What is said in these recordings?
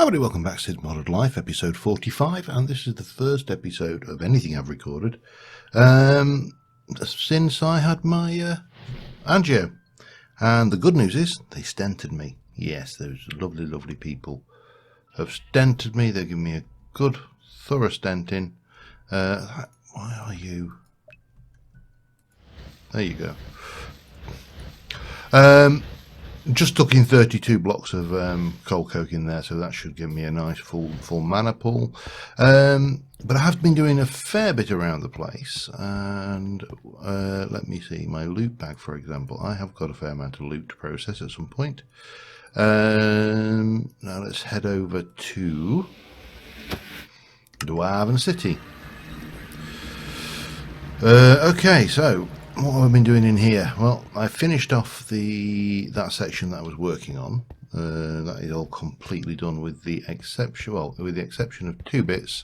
Howdy, welcome back to Cids Modded Life, episode 45, and this is the first episode of anything I've recorded since I had my angio. And the good news is, they stented me. Yes, those lovely, lovely people have stented me. They've given me a good, thorough stenting. Why are you? There you go. Just stuck in 32 blocks of coal coke in there, so that should give me a nice full mana pool. But I have been doing a fair bit around the place, and let me see, my loot bag, for example. I have got a fair amount of loot to process at some point. Now let's head over to Dwarven City. Okay, so what have I been doing in here? Well, I finished off that section that I was working on. That is all completely done with the exception of two bits.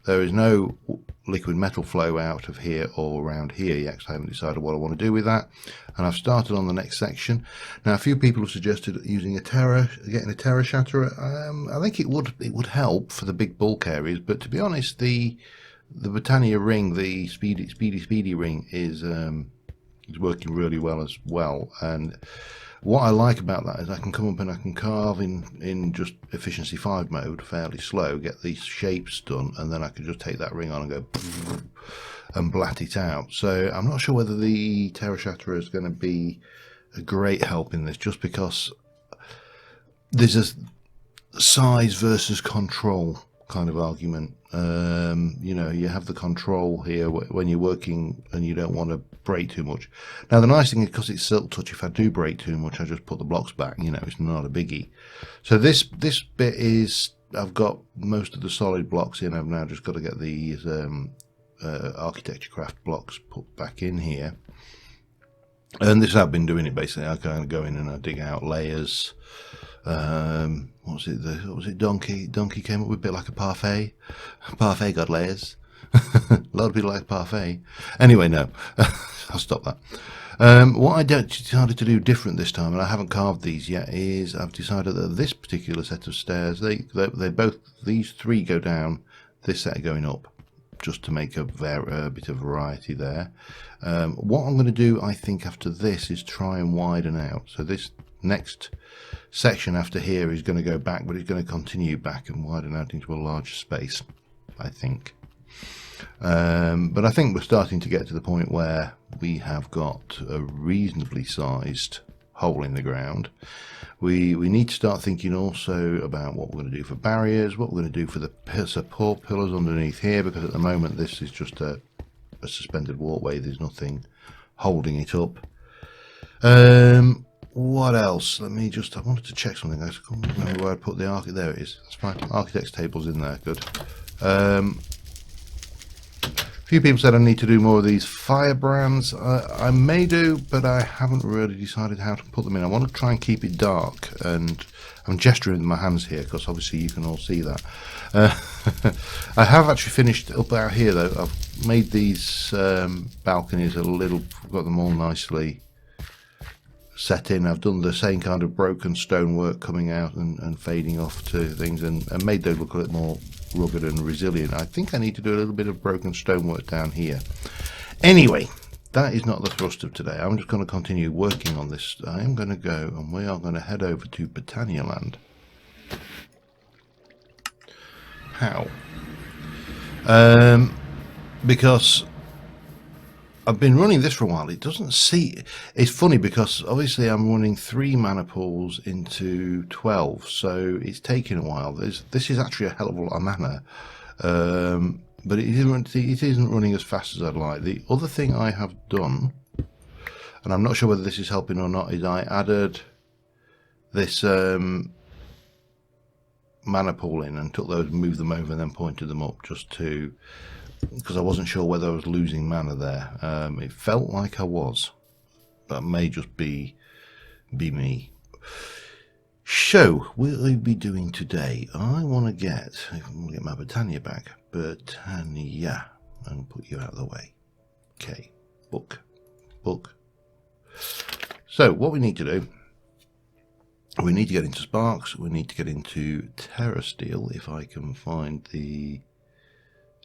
There is no liquid metal flow out of here or around here yet, because I haven't decided what I want to do with that. And I've started on the next section. Now, a few people have suggested using getting a Terra Shatterer. I think it would help for the big bulk areas, but to be honest, the Britannia ring, the speedy ring, is working really well as well. And what I like about that is I can come up and I can carve in just efficiency 5 mode, fairly slow, get these shapes done, and then I can just take that ring on and go and blat it out. So I'm not sure whether the Terra Shatterer is going to be a great help in this, just because there's a size versus control kind of argument. You know, you have the control here when you're working and you don't want to break too much. Now, the nice thing is, because it's silk touch, if I do break too much, I just put the blocks back. You know, it's not a biggie. So this bit is, I've got most of the solid blocks in. I've now just got to get these architecture craft blocks put back in here. And this, I've been doing it basically. I kind of go in and I dig out layers. What was it? Donkey came up with a bit like a parfait. Parfait got layers. A lot of people like parfait. Anyway, no, I'll stop that. What I decided to do different this time, and I haven't carved these yet, is I've decided that this particular set of stairs, these three go down, this set going up, just to make a bit of variety there. What I'm going to do, I think, after this is try and widen out. So this next section after here is going to go back, but it's going to continue back and widen out into a larger space, I think. But I think we're starting to get to the point where we have got a reasonably sized hole in the ground. We need to start thinking also about what we're going to do for barriers, what we're going to do for the support pillars underneath here, because at the moment this is just a suspended walkway. There's nothing holding it up. What else? I wanted to check something. I can't remember where I put the architect. There it is. That's fine. Architect's table's in there. Good. A few people said I need to do more of these firebrands. I may do, but I haven't really decided how to put them in. I want to try and keep it dark, and I'm gesturing with my hands here because obviously you can all see that. I have actually finished up out here though. I've made these balconies got them all nicely set in. I've done the same kind of broken stonework coming out and fading off to things, and made those look a little more rugged and resilient. I think I need to do a little bit of broken stonework down here. Anyway, that is not the thrust of today. I'm just going to continue working on this. I am going to go and we are going to head over to Britannia land. How? Because I've been running this for a while. It doesn't see. It's funny because obviously I'm running 3 mana pools into 12, so it's taking a while. This is actually a hell of a lot of mana, but it isn't running as fast as I'd like. The other thing I have done, and I'm not sure whether this is helping or not, is I added this mana pool in and took those, moved them over, and then pointed them up just to. Because I wasn't sure whether I was losing mana there. It felt like I was, but it may just be me. So, what will I be doing today? I want to get my Britannia back. Britannia. And put you out of the way. Okay. Book. So, what we need to do We need to get into sparks. We need to get into Terrasteel if I can find the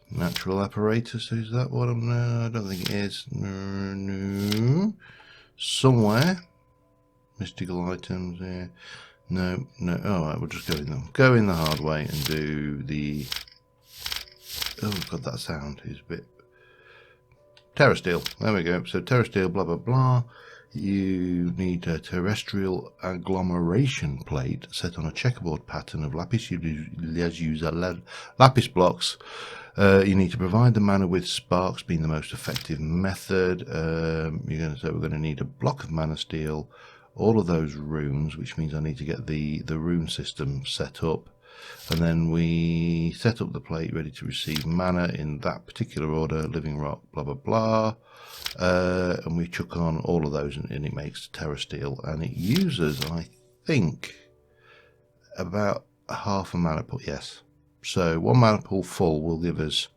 natural apparatus. Is that what I'm? No, I don't think it is. No. Somewhere. Mystical items. Yeah. No. No. All right. We'll just go in the hard way and do the. Oh god, that sound is a bit. Terrasteel. There we go. So Terrasteel. Blah blah blah. You need a terrestrial agglomeration plate set on a checkerboard pattern of lapis blocks. You need to provide the mana with sparks being the most effective method. We're going to need a block of mana steel, all of those runes, which means I need to get the rune system set up. And then we set up the plate ready to receive mana in that particular order, living rock, blah blah blah. And we chuck on all of those and it makes Terrasteel, and it uses, I think, about half a mana pool. Yes, so one mana pool full will give us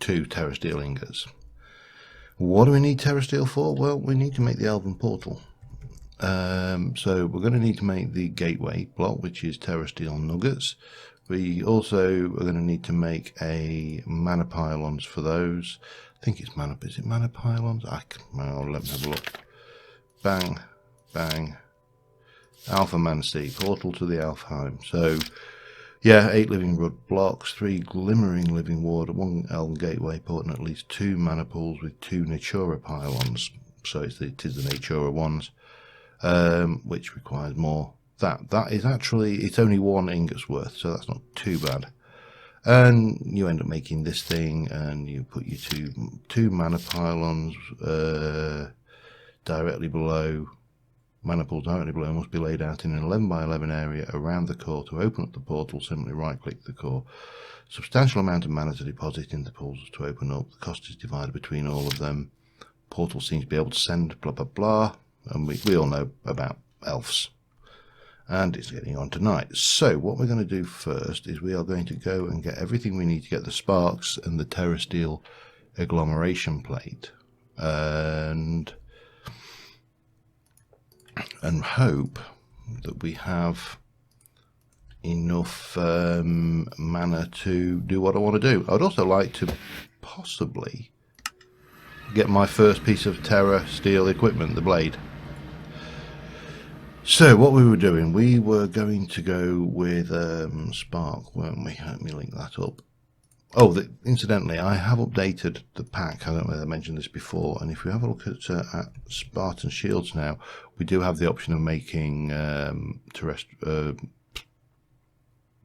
2 Terrasteel ingots. What do we need Terrasteel for? Well, we need to make the Elven portal. So we're going to need to make the gateway block, which is Terrasteel nuggets. We also are going to need to make a mana pylons for those. I think it's mana. Is it mana pylons? Well, let me have a look. Bang, bang. Alpha mana seed portal to the Alfheim. So yeah, 8 living wood blocks, 3 glimmering living wood, 1 Elven gateway port, and at least 2 mana pools with 2 Natura pylons. So it is the Natura ones, which requires more. That is actually, it's only 1 ingot's worth, so that's not too bad. And you end up making this thing, and you put your two mana pylons directly below. Mana pools directly below must be laid out in an 11 by 11 area around the core. To open up the portal, simply right click the core. Substantial amount of mana to deposit in the pools to open up. The cost is divided between all of them. Portal seems to be able to send blah blah blah, and we all know about elves. And it's getting on tonight. So what we're going to do first is we are going to go and get everything we need to get the sparks and the Terrasteel agglomeration plate, and hope that we have enough mana to do what I want to do. I'd also like to possibly get my first piece of Terrasteel equipment, the blade. So what we were doing, we were going to go with Spark, weren't we? Let me link that up. Oh, incidentally, I have updated the pack. I don't know if I mentioned this before. And if we have a look at Spartan shields now, we do have the option of making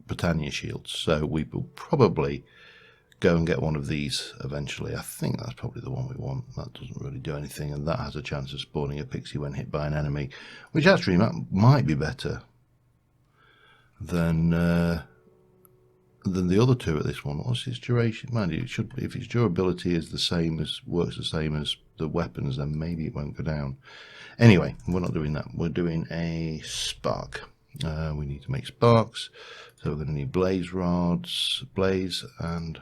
Britannia shields. So we will probably go and get one of these eventually. I think that's probably the one we want. That doesn't really do anything, and that has a chance of spawning a pixie when hit by an enemy, which actually might be better than the other two at this one. What's its duration? Mind you, it should, if its durability is works the same as the weapons, then maybe it won't go down. Anyway, we're not doing that. We're doing a spark. We need to make sparks, so we're going to need blaze rods, blaze, and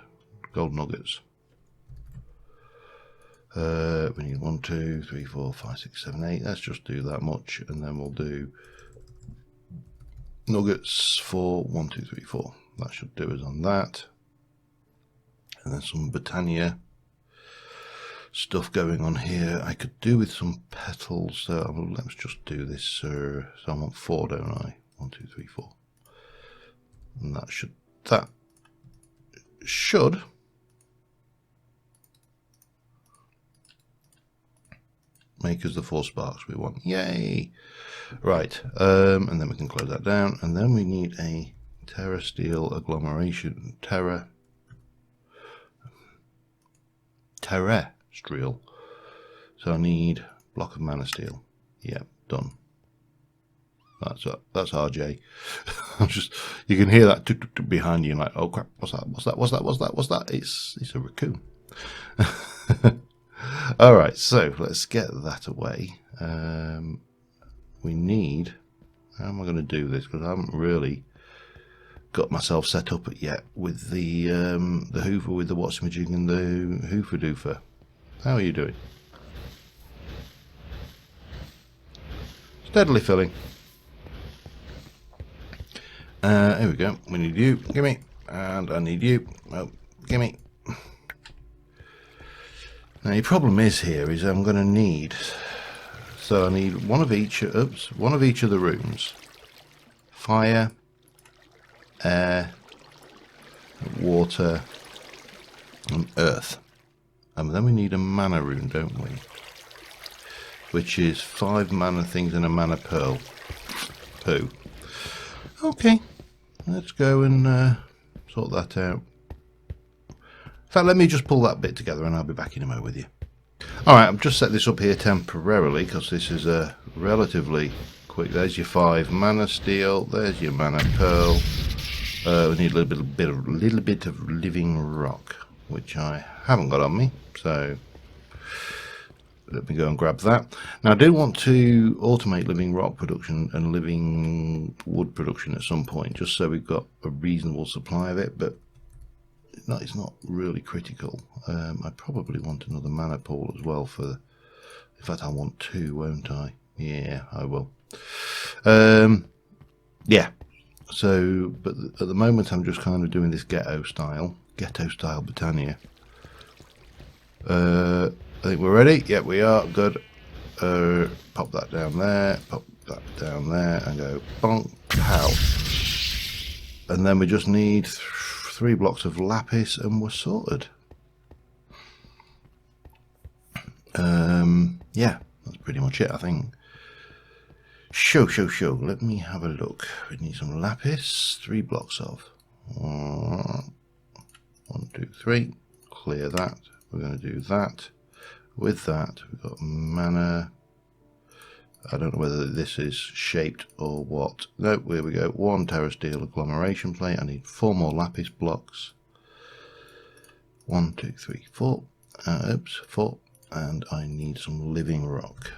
gold nuggets. We need 1, 2, 3, 4, 5, 6, 7, 8. Let's just do that much, and then we'll do nuggets for 1, 2, 3, 4. That should do us on that. And then some Britannia stuff going on here. I could do with some petals, so let's just do this. So I want 4, don't I? 1, 2, 3, 4. And that should make us the 4 sparks we want. Yay! Right, and then we can close that down, and then we need a Terrasteel agglomeration. Terrasteel. So I need block of mana steel. Yep, done. That's RJ. You can hear that behind you, like, oh crap, what's that? It's a raccoon. All right, so let's get that away. We need. How am I going to do this? Because I haven't really got myself set up yet with the Hoover, with the Whatsamajig and the Hoover Doofer. How are you doing? Steadily filling. Here we go. We need you. Gimme. And I need you. Oh, gimme. Now your problem is here is I'm going to need. So I need one of each. Oops, one of each of the rooms. Fire, air, water, and earth. And then we need a mana rune, don't we? Which is 5 mana things and a mana pearl. Poo. Okay, let's go and sort that out. In fact, let me just pull that bit together and I'll be back in a moment with you. Alright, I've just set this up here temporarily because this is a relatively quick. There's your 5 mana steel, there's your mana pearl. We need a little bit of living rock, which I haven't got on me, so let me go and grab that. Now I do want to automate living rock production and living wood production at some point, just so we've got a reasonable supply of it, but it's not really critical. I probably want another mana pool as well for, in fact I want 2, won't I? Yeah, I will. Yeah, so, but at the moment I'm just kind of doing this ghetto style Britannia. I think we're ready. Yeah, we are. Good. Pop that down there. Pop that down there, and go bonk, pow. And then we just need 3 blocks of lapis, and we're sorted. Yeah, that's pretty much it, I think. Show. Let me have a look. We need some lapis. 3 blocks of. 1, 2, 3. Clear that. We're going to do that. With that, we've got mana. I don't know whether this is shaped or what. No, here we go. 1 terrasteel agglomeration plate. I need 4 more lapis blocks. 1, 2, 3, 4. Oops, 4. And I need some living rock.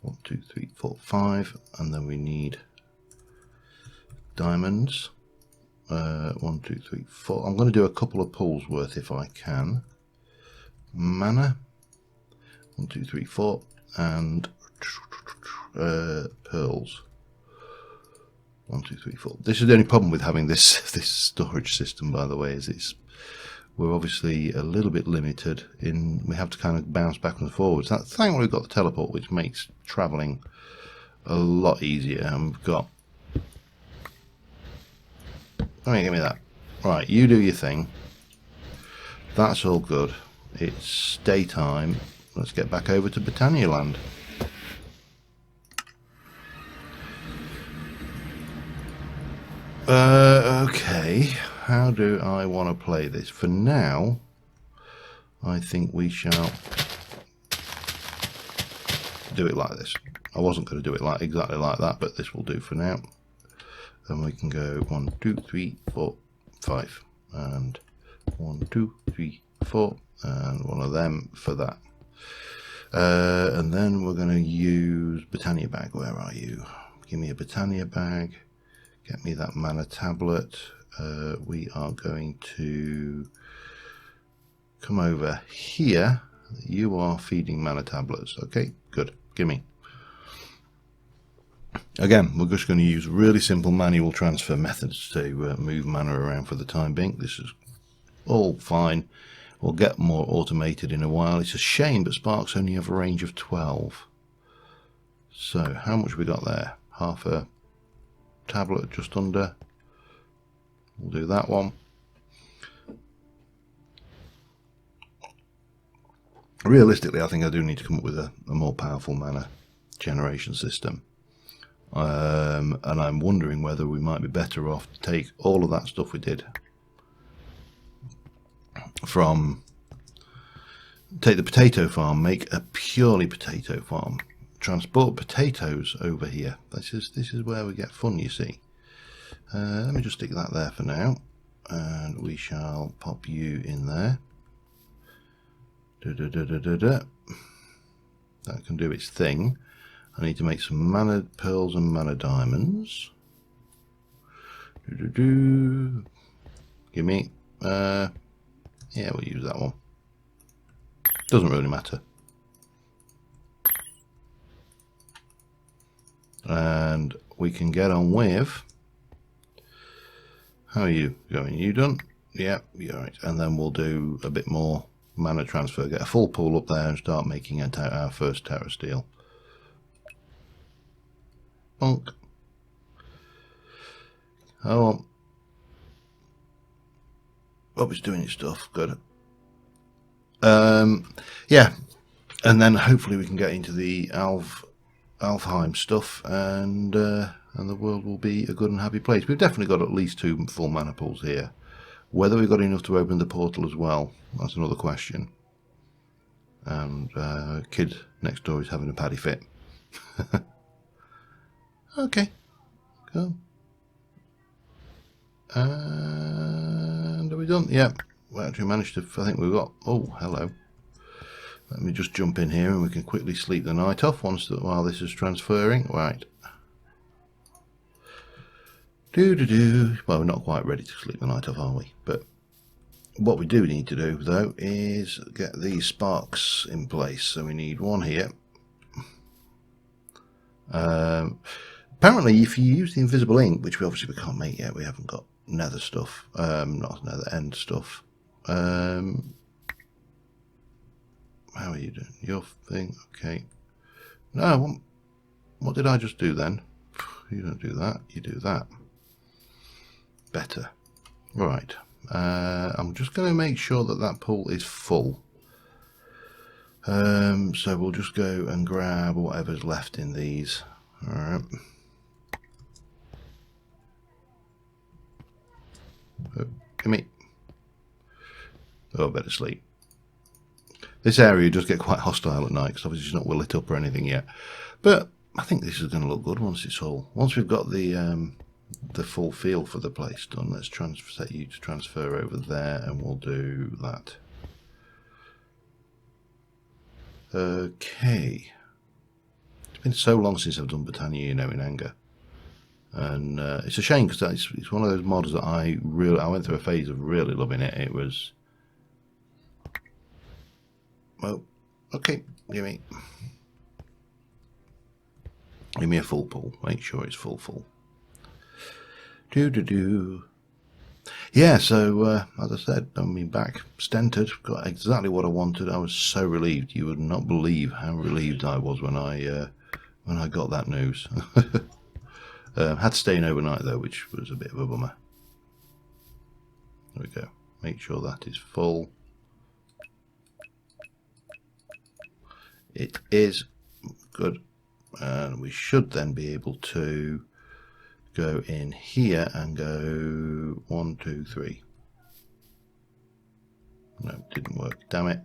1, 2, 3, 4, 5. And then we need diamonds. 1, 2, 3, 4. I'm going to do a couple of pulls worth if I can. Mana. 1, 2, 3, 4. And pearls. 1, 2, 3, 4. This is the only problem with having this storage system, by the way, is we're obviously a little bit limited in, we have to kind of bounce backwards and forwards. Thankfully we've got the teleport, which makes travelling a lot easier. And we've got, give me that. Right, you do your thing. That's all good. It's daytime. Let's get back over to Britannia land. Okay, how do I want to play this? For now, I think we shall do it like this. I wasn't going to do it exactly like that, but this will do for now. Then we can go 1, 2, 3, 4, 5, and 1, 2, 3, 4, and one of them for that. And then we're going to use Britannia bag. Where are you? Give me a Britannia bag. Get me that mana tablet. We are going to come over here. You are feeding mana tablets. Okay, good. Gimme. Again, we're just going to use really simple manual transfer methods to move mana around for the time being. This is all fine. We'll get more automated in a while. It's a shame, but Sparks only have a range of 12. So, how much we got there? Half a tablet, just under. We'll do that one. Realistically, I think I do need to come up with a more powerful mana generation system. And I'm wondering whether we might be better off to take all of that stuff we did from, take the potato farm, make a purely potato farm, transport potatoes over here. This is where we get fun, you see. Let me just stick that there for now, and we shall pop you in there. That can do its thing. I need to make some mana pearls and mana diamonds. Give me, yeah, we'll use that one. Doesn't really matter. And we can get on with How are you going? You done? Yeah, you're right. And then we'll do a bit more mana transfer, get a full pool up there and start making our first Terrasteel. Bonk. Oh, Bobby's doing his stuff. Good. Yeah, and then hopefully we can get into the Alfheim stuff, and the world will be a good and happy place. We've definitely got at least 2 full mana pools here. Whether we've got enough to open the portal as well, that's another question. And kid next door is having a paddy fit. Okay, cool. And are we done? Yep. We actually managed to, I think we've got, oh, hello. Let me just jump in here and we can quickly sleep the night off while this is transferring. Right. Well, we're not quite ready to sleep the night off, are we? But what we do need to do, though, is get these sparks in place. So we need 1 here. Apparently, if you use the invisible ink, which we obviously can't make yet, we haven't got nether stuff, not nether end stuff. How are you doing? Your thing, okay. No, what did I just do then? You don't do that, you do that. Better. Right. I'm just going to make sure that that pool is full. So we'll just go and grab whatever's left in these. Alright. Oh, come here. Oh, better sleep. This area does get quite hostile at night because obviously it's not well lit up or anything yet. But I think this is going to look good once we've got the full feel for the place done. Let's set you to transfer over there, and we'll do that. Okay. It's been so long since I've done Britannia, you know, in anger. And it's a shame because it's one of those mods that I went through a phase of really loving it. It was, well, okay, give me a full pool. Make sure it's full. Yeah, so as I said, I'm back stented, got exactly what I wanted. I was so relieved. You would not believe how relieved I was when I got that news. Had to stay in overnight though, which was a bit of a bummer. There we go. Make sure that is full. It is good, and we should then be able to go in here and go 1, 2, 3. No, it didn't work. Damn it.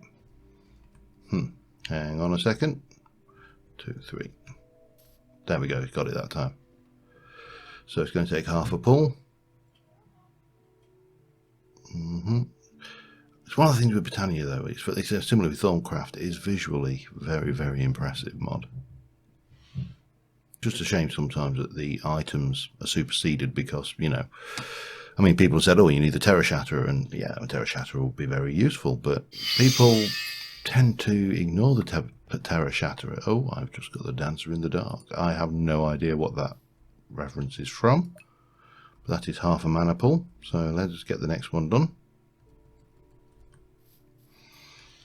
Hang on a second. 2, 3. There we go. Got it that time. So it's going to take half a pull. It's one of the things with Britannia though. It's similar with Thorncraft. It is visually very, very impressive mod. Just a shame sometimes that the items are superseded because, you know, I mean, people have said, oh, you need the Terra Shatterer, and yeah, a Terra Shatterer will be very useful, but people tend to ignore the Terra Shatterer. Oh, I've just got the Dancer in the Dark. I have no idea what that reference is from. But that is half a mana pool, so let's get the next one done.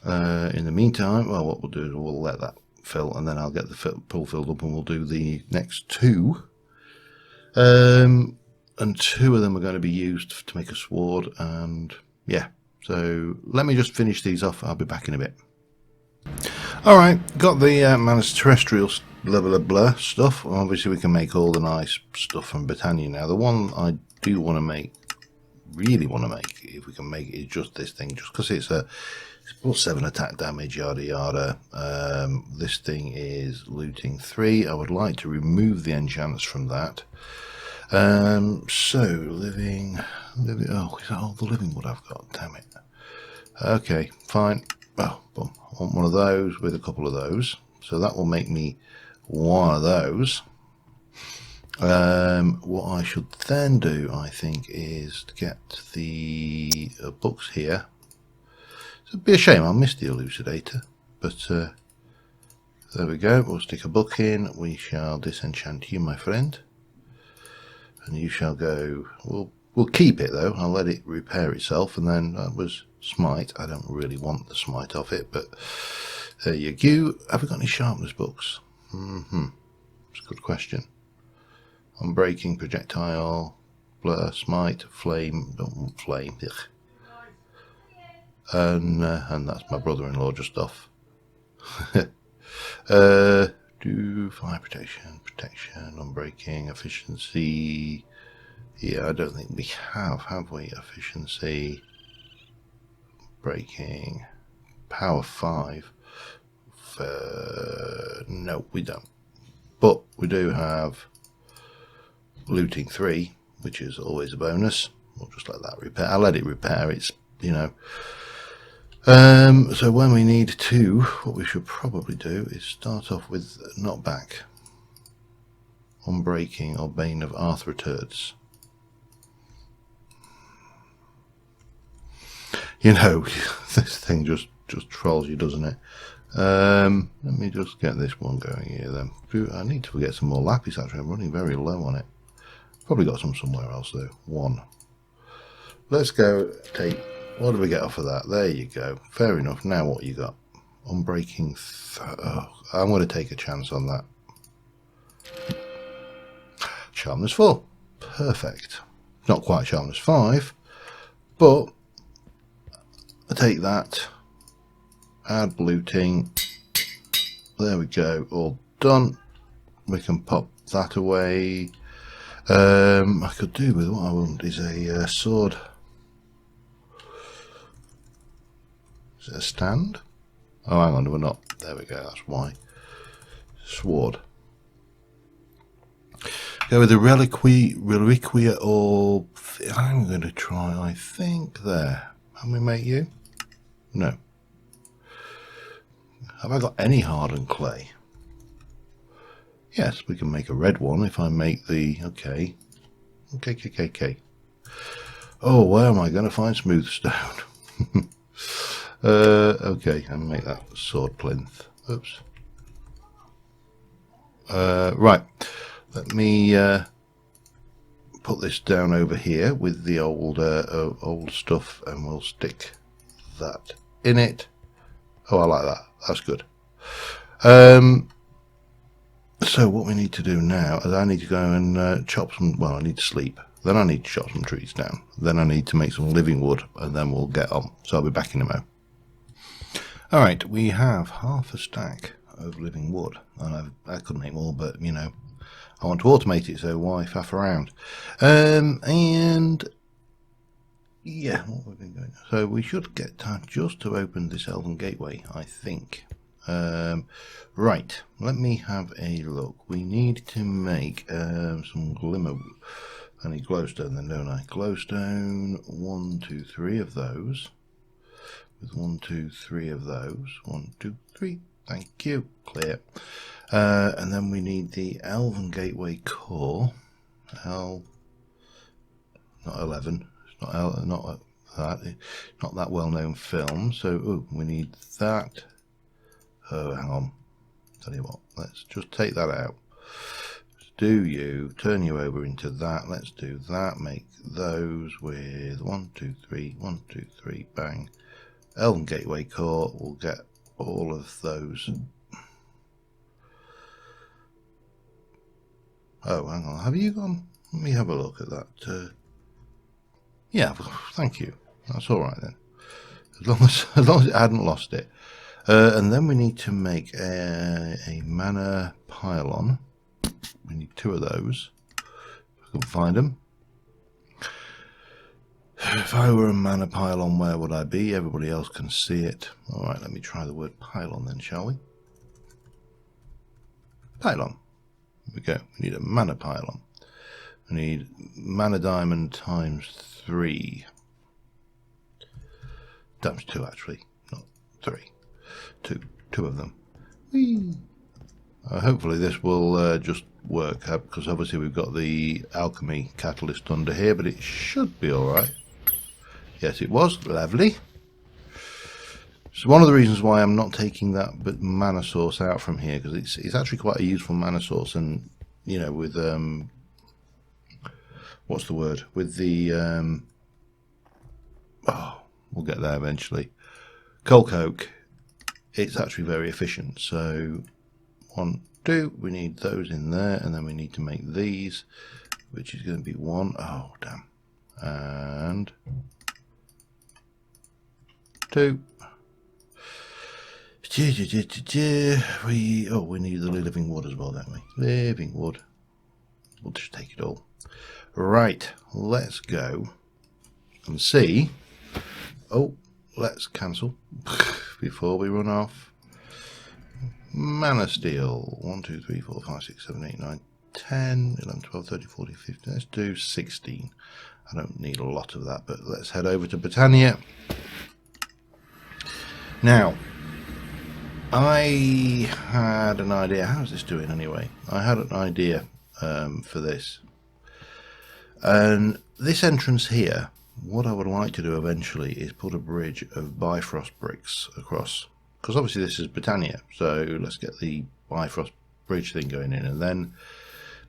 In the meantime, well, what we'll do is we'll let that fill, and then I'll get the pool filled up, and we'll do the next 2. And 2 of them are going to be used to make a sword, and yeah. So let me just finish these off. I'll be back in a bit. Alright, got the Terrasteel blah blah blah stuff. Obviously we can make all the nice stuff from Britannia now. The one I do want to make, really want to make, if we can make it, is just this thing, just because it's plus 7 attack damage, yada yada. This thing is looting 3. I would like to remove the enchants from that. So living. Oh, is that all the living wood I've got? Damn it. Okay, fine. Oh, boom. I want one of those with a couple of those. So that will make me one of those. What I should then do, I think, is to get the books here. It'd be a shame, I'll miss the Elucidator, but there we go. We'll stick a book in. We shall disenchant you, my friend, and you shall go. We'll We'll keep it though. I'll let it repair itself, and then that was smite. I don't really want the smite off it, but there you go. Have we got any sharpness books? It's a good question. Unbreaking, projectile, blur, smite, flame, don't want flame. And that's my brother-in-law just off. Do fire protection, unbreaking, efficiency. Yeah, I don't think we have we? Efficiency, breaking, power 5. No, we don't. But we do have looting 3, which is always a bonus. We'll just let that repair. I'll let it repair. It's, you know. So when we need to, what we should probably do is start off with knockback, unbreaking, or bane of Arthroturds. You know, this thing just trolls you, doesn't it? Let me just get this one going here then. I need to get some more lapis actually. I'm running very low on it. Probably got some somewhere else though. 1. Let's go take, what do we get off of that? There you go. Fair enough. Now what you got? Unbreaking. I'm going to take a chance on that. Sharpness 4. Perfect. Not quite sharpness 5, but I take that. Add looting. There we go. All done. We can pop that away. I could do with what I want is a sword. Is it a stand? Oh, hang on, we're not. There we go. That's why. Sword. Go with the reliquia, or I'm going to try. I think there. Can we make you? No. Have I got any hardened clay? Yes, we can make a red one if I make the... Okay. Oh, where am I going to find smooth stone? Okay, I'll make that sword plinth. Oops. Right. Let me put this down over here with the old stuff, and we'll stick that in it. Oh, I like that. That's good. So what we need to do now is I need to go and chop some, well, I need to sleep. Then I need to chop some trees down. Then I need to make some living wood, and then we'll get on. So I'll be back in a mo. Alright, we have half a stack of living wood. And I couldn't make more, but, you know, I want to automate it, so why faff around? And yeah, what we've been doing. So we should get time just to open this Elven Gateway, I think. Right, let me have a look. We need to make some glimmer. I need glowstone then, don't I? Glowstone, 1, 2, 3 of those. With 1, 2, 3 of those. 1, 2, 3. Thank you. Clear. And then we need the Elven Gateway core. Not 11. It's not that well-known film. So we need that. Oh, hang on. Tell you what. Let's just take that out. Turn you over into that. Let's do that. Make those with 1, 2, 3. 1, 2, 3. Bang. Elven Gateway core. We'll get all of those. Oh, hang on. Have you gone? Let me have a look at that. Yeah, thank you. That's all right then. As long as it hadn't lost it. And then we need to make a mana pylon. We need 2 of those. If I can find them. If I were a mana pylon, where would I be? Everybody else can see it. All right, let me try the word pylon then, shall we? Pylon. Here we go. We need a mana pylon. We need mana diamond times 3. Times 2 actually, not 3. 2 of them. Whee! Hopefully this will just work, because obviously we've got the alchemy catalyst under here, but it should be alright. Yes, it was. Lovely. So one of the reasons why I'm not taking that mana source out from here, because it's actually quite a useful mana source, and you know, with what's the word? With the oh, we'll get there eventually. Coal coke, it's actually very efficient. So 1, 2, we need those in there, and then we need to make these, which is going to be 1. Oh damn. And 2. We need the living wood as well, don't we? Living wood. We'll just take it all. Right, let's go and see. Oh, let's cancel before we run off. Mana steel. 1, 2, 3, 4, 5, 6, 7, 8, 9, 10, 11, 12, 13, 14, 15. Let's do 16. I don't need a lot of that, but let's head over to Britannia. Now, I had an idea. How's this doing anyway? I had an idea for this. And this entrance here, what I would like to do eventually is put a bridge of Bifrost bricks across. Because obviously this is Britannia, so let's get the Bifrost bridge thing going in. And then,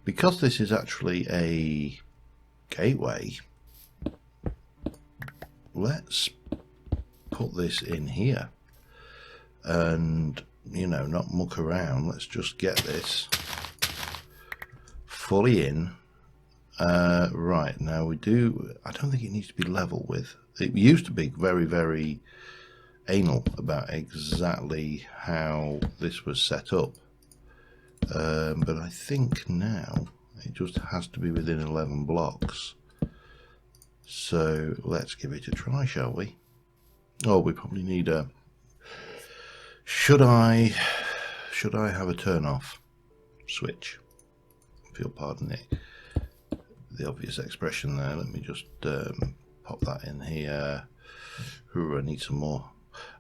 because this is actually a gateway, let's put this in here. And, you know, not muck around. Let's just get this fully in. Right, now we do, I don't think it needs to be level with. It used to be very, very anal about exactly how this was set up. But I think now it just has to be within 11 blocks. So let's give it a try, shall we? Oh, we probably need a... Should I have a turn off switch? If you'll pardon it. The obvious expression there. Let me just pop that in here. Ooh, I need some more.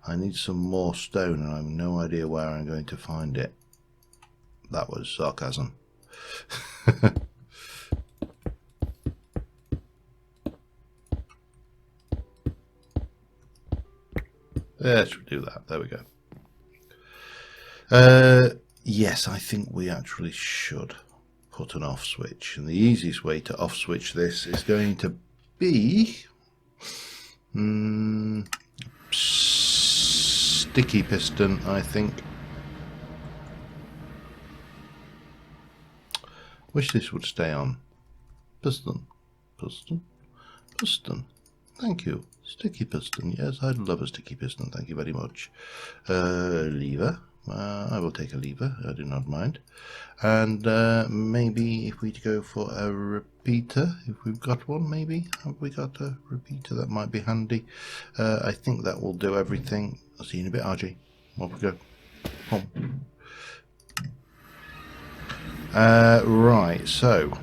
I need some more stone, and I have no idea where I'm going to find it. That was sarcasm. Let's do that. There we go. Yes, I think we actually should put an off switch, and the easiest way to off switch this is going to be sticky piston, I think. Wish this would stay on. Piston, piston, piston. Thank you. Sticky piston. Yes, I'd love a sticky piston. Thank you very much. Lever. I will take a lever. I do not mind. And maybe if we go for a repeater, if we've got one, maybe. Have we got a repeater? That might be handy. I think that will do everything. I'll see you in a bit, RG. Off we go. Home. Right, so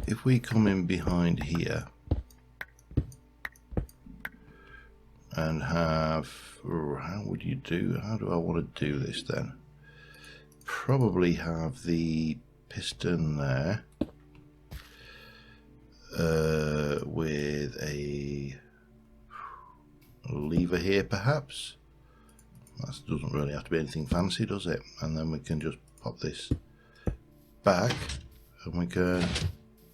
if we come in behind here and have, how would you do, how do I want to do this then? Probably have the piston there with a lever here perhaps. That doesn't really have to be anything fancy, does it? And then we can just pop this back and we can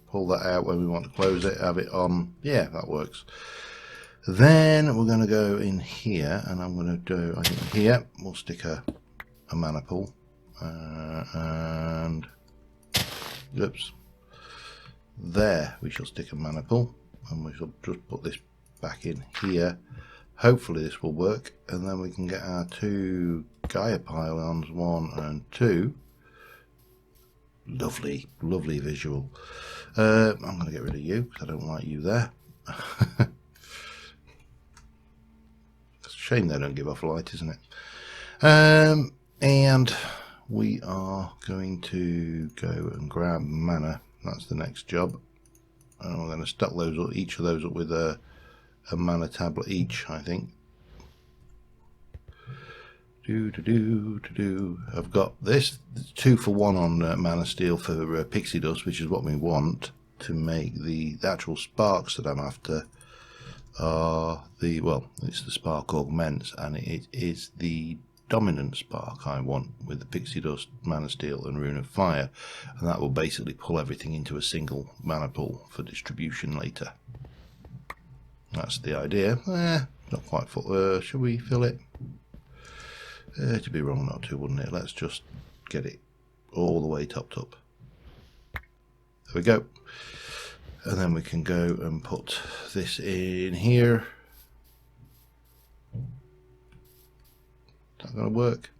pull that out when we want to close it, have it on. Yeah, that works. Then we're going to go in here, and I'm going to do, I think here we'll stick a mana pool, and oops, there we shall stick a mana pool, and we shall just put this back in here. Hopefully this will work, and then we can get our two Gaia pylons, 1 and 2. Lovely, lovely visual. I'm going to get rid of you because I don't like you there. It's a shame they don't give off light, isn't it? And we are going to go and grab mana. That's the next job. And we're going to stack those, each of those up with a mana tablet each, I think. I've got this 2 for 1 on mana steel for pixie dust, which is what we want to make the actual sparks that I'm after. Are the, well, it's the spark augments, and it is the dominant spark I want with the pixie dust, mana steel and rune of fire, and that will basically pull everything into a single mana pool for distribution later. That's the idea. Not quite full. Should we fill it? It'd be wrong not to, wouldn't it? Let's just get it all the way topped up. There we go. And then we can go and put this in here. Is that going to work?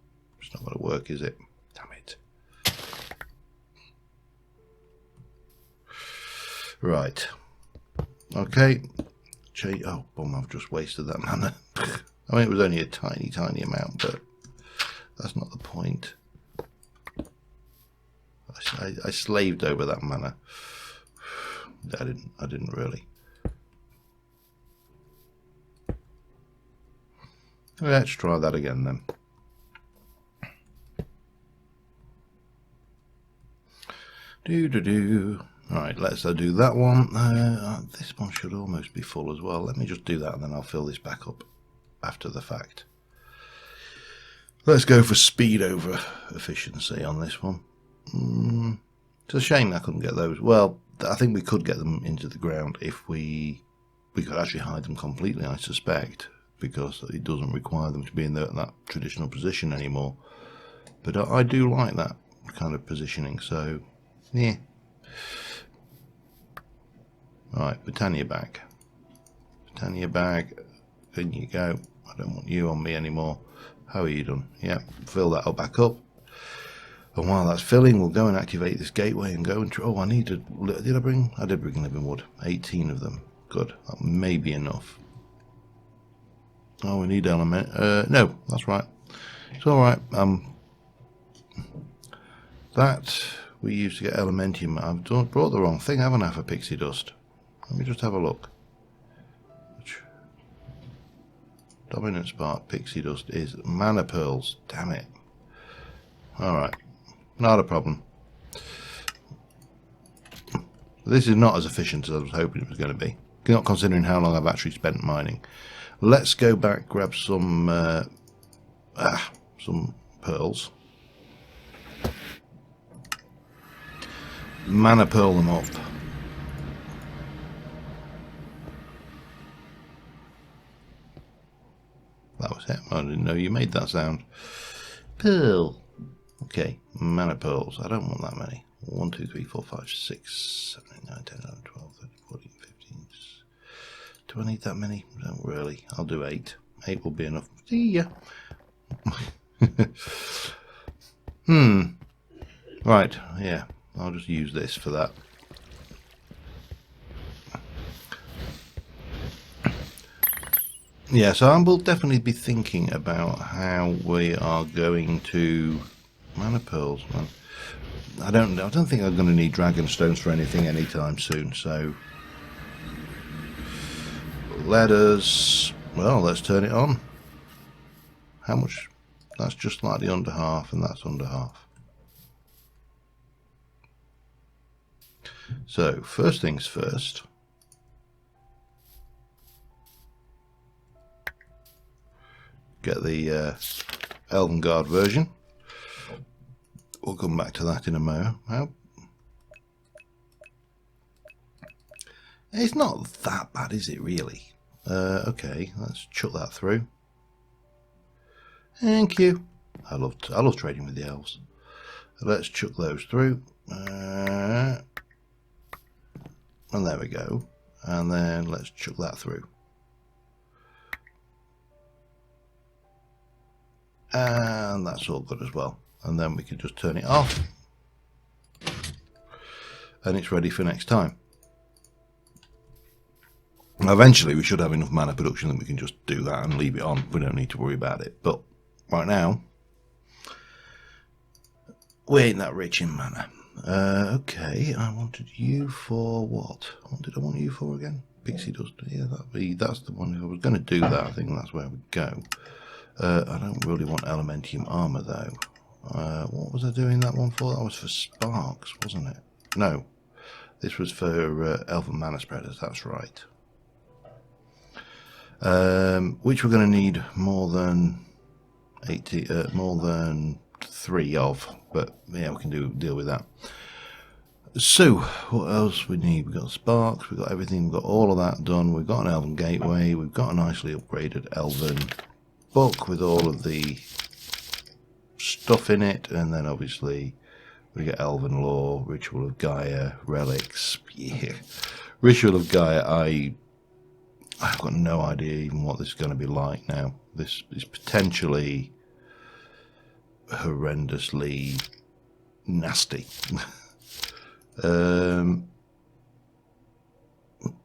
It's not going to work, is it? Damn it. Right. Okay. Oh, boom, I've just wasted that mana. I mean, it was only a tiny, tiny amount, but that's not the point. I slaved over that mana. I didn't really. Let's try that again then. Alright, let's do that one. This one should almost be full as well. Let me just do that and then I'll fill this back up after the fact. Let's go for speed over efficiency on this one. It's a shame I couldn't get those. Well, I think we could get them into the ground if we could actually hide them completely, I suspect, because it doesn't require them to be in that traditional position anymore. But I do like that kind of positioning, so yeah. Right, Britannia bag. Britannia bag, in you go. I don't want you on me anymore. How are you done? Yeah, fill that back up. And while that's filling, we'll go and activate this gateway and go and oh, I needed. Did I bring? I did bring living wood. 18 of them. Good. That may be enough. Oh, we need element. No, that's right. It's all right. That we used to get elementium. I've brought the wrong thing, haven't I, for pixie dust? Let me just have a look. Dominant spark pixie dust is mana pearls. Damn it. All right. Not a problem. This is not as efficient as I was hoping it was going to be, not considering how long I've actually spent mining. Let's go back, grab some pearls. Mana pearl them up. That was it. I didn't know you made that sound. Pearl. Okay, mana pearls. I don't want that many. 1, 2, 3, 4, 5, 6, 7, 8, 9, 10, 11, 12, 13, 14, 15. Do I need that many? Don't really. I'll do 8. 8 will be enough. See ya. Right, yeah. I'll just use this for that. Yeah, so I will definitely be thinking about how we are going to mana pearls, man. I don't think I'm going to need dragon stones for anything anytime soon, so let's turn it on. How much? That's just slightly under half, and that's under half. So first things first, get the Elven Guard version. We'll come back to that in a moment. It's not that bad, is it really? Okay, let's chuck that through. Thank you. I love trading with the elves. Let's chuck those through. And there we go. And then let's chuck that through. And that's all good as well. And then we can just turn it off. And it's ready for next time. Eventually we should have enough mana production that we can just do that and leave it on. We don't need to worry about it. But right now, we ain't that rich in mana. Okay, I wanted you for what? What did I want you for again? Pixie dust. Yeah, that's the one. If I was going to do that, I think that's where we'd go. I don't really want elementium armor though. What was I doing that one for? That was for sparks, wasn't it? No, this was for elven mana spreaders. That's right. Which we're going to need more than 80, more than 3 of, but yeah, we can deal with that. So, what else we need? We've got sparks, we've got everything, we've got all of that done. We've got an Elven Gateway, we've got a nicely upgraded Elven book with all of the stuff in it, and then obviously we get Elven Lore, Ritual of Gaia, Relics. Yeah. Ritual of Gaia, I've got no idea even what this is going to be like now. This is potentially horrendously nasty.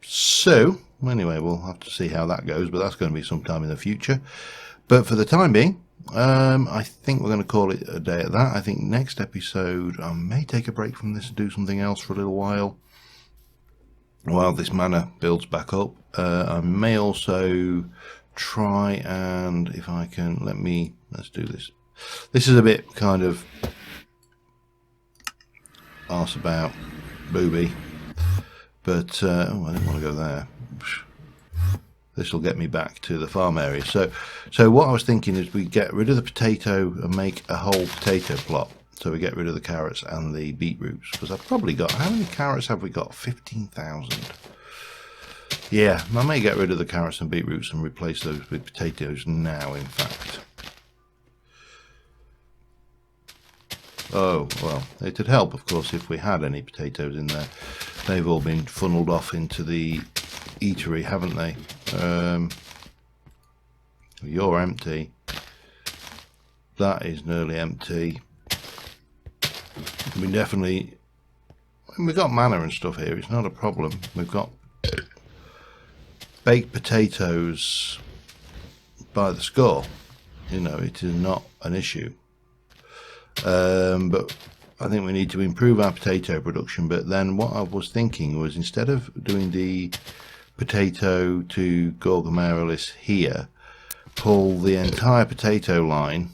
So anyway, we'll have to see how that goes, but that's going to be sometime in the future. But for the time being, I think we're going to call it a day at that. I think next episode I may take a break from this and do something else for a little while this mana builds back up. I may also try and, if I can, let's do this. This is a bit kind of arse about booby, but oh, I didn't want to go there. This will get me back to the farm area. So what I was thinking is we get rid of the potato and make a whole potato plot. So we get rid of the carrots and the beetroots, because I've probably got, how many carrots have we got? 15,000. Yeah, I may get rid of the carrots and beetroots and replace those with potatoes now, in fact. Oh, well, it'd help, of course, if we had any potatoes in there. They've all been funneled off into the eatery, haven't they? You're empty. That is nearly empty. We've got mana and stuff here, it's not a problem. We've got baked potatoes by the score. You know, it is not an issue. But I think we need to improve our potato production. But then what I was thinking was, instead of doing the potato to Gorgomeralis here, pull the entire potato line,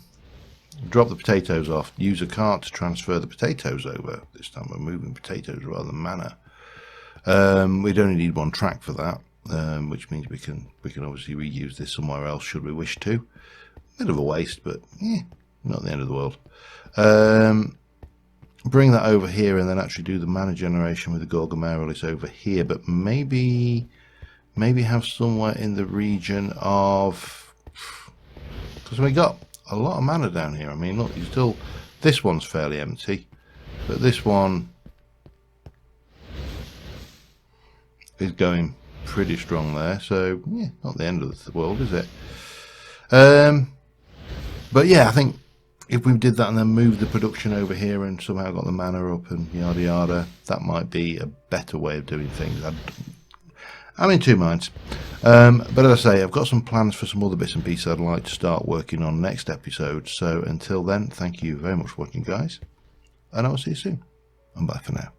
drop the potatoes off, use a cart to transfer the potatoes over. This time we're moving potatoes rather than mana. We'd only need 1 track for that, which means we can obviously reuse this somewhere else should we wish to. Bit of a waste, but yeah, not the end of the world. Bring that over here and then actually do the mana generation with the Gorgomeralis over here, but maybe have somewhere in the region of, because we got a lot of mana down here. I mean, look, this one's fairly empty, but this one is going pretty strong there, so yeah, not the end of the world, is it? But yeah, I think if we did that and then moved the production over here and somehow got the mana up and yada yada, that might be a better way of doing things. I'm in two minds. But as I say, I've got some plans for some other bits and pieces I'd like to start working on next episode. So until then, thank you very much for watching, guys, and I will see you soon. And bye for now.